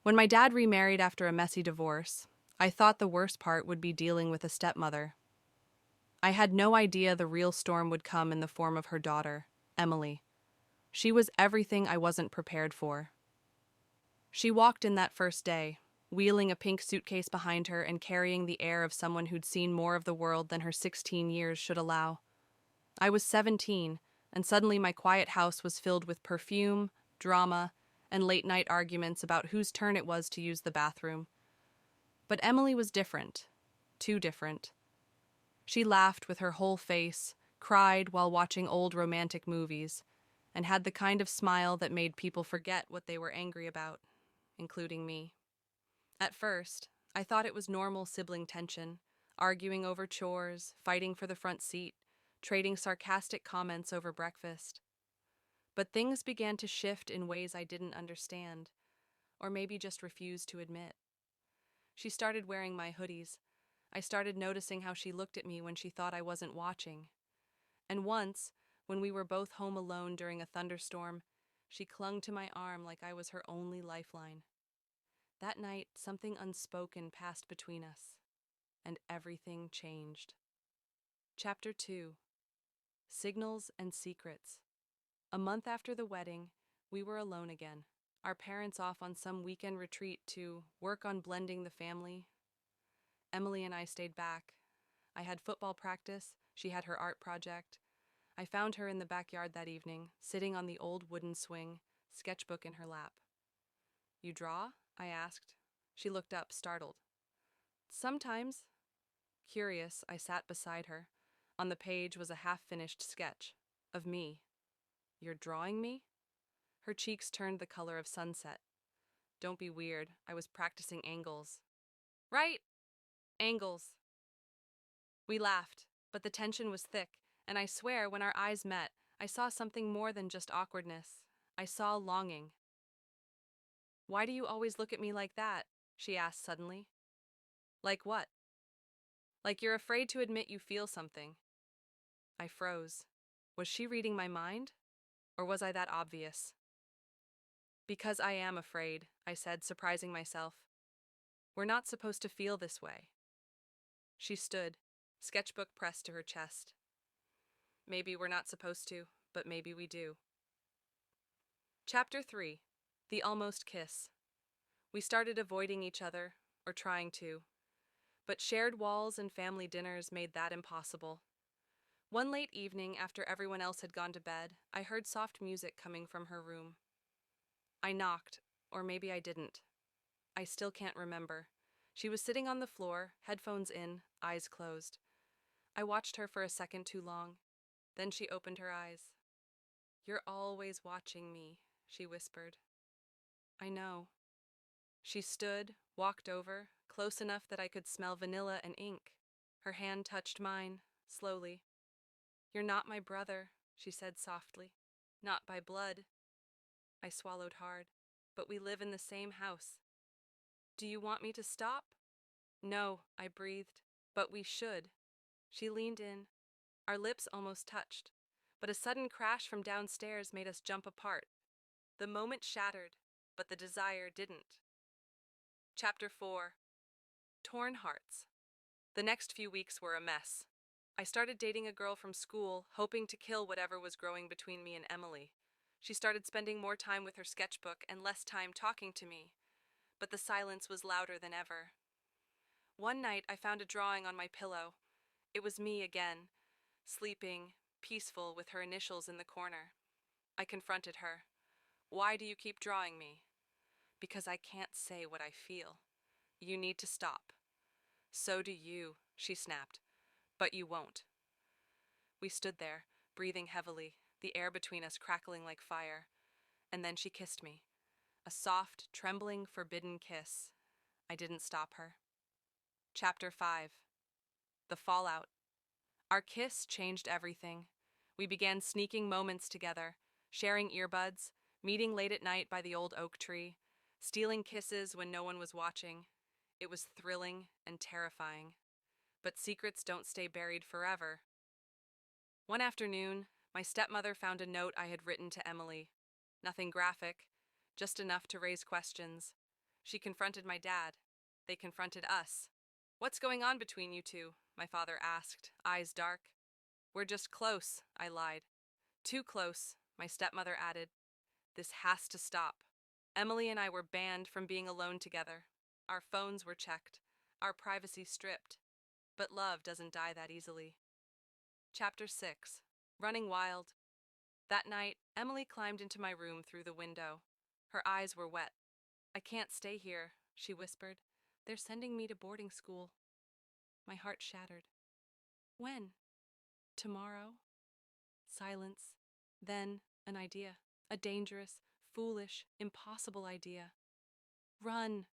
When my dad remarried after a messy divorce, I thought the worst part would be dealing with a stepmother. I had no idea the real storm would come in the form of her daughter, Emily. She was everything I wasn't prepared for. She walked in that first day, wheeling a pink suitcase behind her and carrying the air of someone who'd seen more of the world than her 16 years should allow. I was 17, and suddenly my quiet house was filled with perfume, drama, and late-night arguments about whose turn it was to use the bathroom. But Emily was different. Too different. She laughed with her whole face, cried while watching old romantic movies, and had the kind of smile that made people forget what they were angry about, including me. At first, I thought it was normal sibling tension, arguing over chores, fighting for the front seat, trading sarcastic comments over breakfast. But things began to shift in ways I didn't understand, or maybe just refused to admit. She started wearing my hoodies. I started noticing how she looked at me when she thought I wasn't watching. And once, when we were both home alone during a thunderstorm, she clung to my arm like I was her only lifeline. That night, something unspoken passed between us, and everything changed. Chapter 2: Signals and Secrets. A month after the wedding, we were alone again, our parents off on some weekend retreat to work on blending the family. Emily and I stayed back. I had football practice, she had her art project. I found her in the backyard that evening, sitting on the old wooden swing, sketchbook in her lap. "You draw?" I asked. She looked up, startled. "Sometimes." Curious, I sat beside her. On the page was a half-finished sketch of me. "You're drawing me?" Her cheeks turned the color of sunset. "Don't be weird. I was practicing angles." "Right! Angles." We laughed, but the tension was thick, and I swear when our eyes met, I saw something more than just awkwardness. I saw longing. "Why do you always look at me like that?" she asked suddenly. "Like what?" "Like you're afraid to admit you feel something." I froze. Was she reading my mind? Or was I that obvious? "Because I am afraid," I said, surprising myself. "We're not supposed to feel this way." She stood, sketchbook pressed to her chest. "Maybe we're not supposed to, but maybe we do." Chapter 3: The Almost Kiss. We started avoiding each other, or trying to, but shared walls and family dinners made that impossible. One late evening, after everyone else had gone to bed, I heard soft music coming from her room. I knocked, or maybe I didn't. I still can't remember. She was sitting on the floor, headphones in, eyes closed. I watched her for a second too long. Then she opened her eyes. "You're always watching me," she whispered. "I know." She stood, walked over, close enough that I could smell vanilla and ink. Her hand touched mine, slowly. "You're not my brother," she said softly. "Not by blood." I swallowed hard. "But we live in the same house." "Do you want me to stop?" "No," I breathed. "But we should." She leaned in. Our lips almost touched, but a sudden crash from downstairs made us jump apart. The moment shattered, but the desire didn't. Chapter 4: Torn Hearts. The next few weeks were a mess. I started dating a girl from school, hoping to kill whatever was growing between me and Emily. She started spending more time with her sketchbook and less time talking to me, but the silence was louder than ever. One night, I found a drawing on my pillow. It was me again, sleeping, peaceful, with her initials in the corner. I confronted her. "Why do you keep drawing me?" "Because I can't say what I feel." "You need to stop." "So do you," she snapped. "But you won't." We stood there, breathing heavily, the air between us crackling like fire. And then she kissed me. A soft, trembling, forbidden kiss. I didn't stop her. Chapter 5: The Fallout. Our kiss changed everything. We began sneaking moments together, sharing earbuds, meeting late at night by the old oak tree, stealing kisses when no one was watching. It was thrilling and terrifying. But secrets don't stay buried forever. One afternoon, my stepmother found a note I had written to Emily. Nothing graphic, just enough to raise questions. She confronted my dad. They confronted us. "What's going on between you two?" my father asked, eyes dark. "We're just close," I lied. "Too close," my stepmother added. "This has to stop." Emily and I were banned from being alone together. Our phones were checked, our privacy stripped. But love doesn't die that easily. Chapter 6. Running Wild. That night, Emily climbed into my room through the window. Her eyes were wet. "I can't stay here," she whispered. "They're sending me to boarding school." My heart shattered. "When?" "Tomorrow." Silence. Then, an idea. A dangerous, foolish, impossible idea. "Run,"